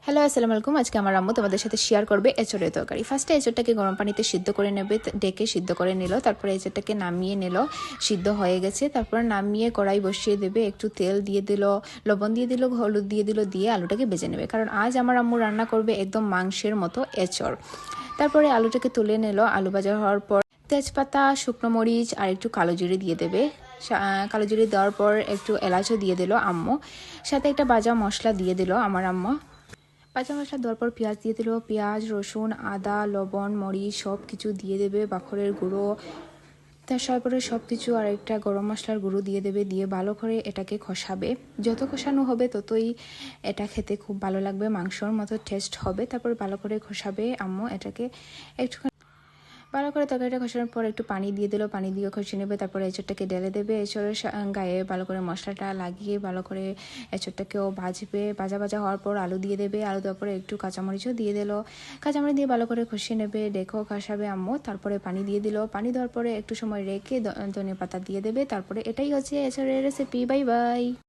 Hello, আসসালামু আলাইকুম। আজকে আমার আম্মু তোমাদের সাথে শেয়ার করবে এঁচড়ের তরকারি। ফার্স্টে এঁচড়টাকে গরম পানিতে সিদ্ধ করে নেবে, ডেকে সিদ্ধ করে নিল। তারপরে এঁচড়টাকে নামিয়ে নিল, সিদ্ধ হয়ে গেছে। তারপর নামিয়ে কড়াই বসিয়ে দেবে, একটু তেল দিয়ে দিল, লবণ দিয়ে দিল, হলুদ দিয়ে দিল, দিয়ে আলুটাকে ভেজে নেবে। কারণ আজ আমার আম্মু রান্না করবে একদম মাংসের মতো এঁচড়। তারপরে আলুটাকে তুলে নিল। আলু ভাজা হওয়ার পর তেজপাতা, শুকনো মরিচ আর একটু কালো জিরে দিয়ে দেবে। কালো জিরে দেওয়ার পর একটু এলাচও দিয়ে দিল আম্মু, সাথে একটা ভাজা মশলা দিয়ে দিল আমার আম্মু। ভাজা মশলা দেওয়ার পর পেঁয়াজ দিয়ে দিল। পেঁয়াজ, রসুন, আদা, লবণ, মরিচ সব কিছু দিয়ে দেবে, বাখরের গুঁড়ো, তারপরে সব কিছু আর একটা গরম মশলার গুঁড়ো দিয়ে দেবে, দিয়ে ভালো করে এটাকে কষাবে। যত কষানো হবে ততই এটা খেতে খুব ভালো লাগবে, মাংসর মতো টেস্ট হবে। তারপর ভালো করে কষাবে আম্মু এটাকে একটু ভালো করে। তরকারিটা কষানোর পর একটু পানি দিয়ে দিল, পানি দিয়ে কষিয়ে নেবে। তারপরে এঁচড়টাকে ঢেলে দেবে, এঁচড়ের গায়ে ভালো করে মশলাটা লাগিয়ে ভালো করে এঁচড়টাকেও ভাজবে। ভাজা ভাজা হওয়ার পর আলু দিয়ে দেবে, আলু দেওয়ার পরে একটু কাঁচামরিচও দিয়ে দিল। কাঁচামরিচ দিয়ে ভালো করে কষিয়ে নেবে, ডেকেও কষাবে আম্মু। তারপরে পানি দিয়ে দিল, পানি দেওয়ার পরে একটু সময় রেখে ধনে পাতা দিয়ে দেবে। তারপরে এটাই হচ্ছে এঁচড়ের রেসিপি। Bye bye.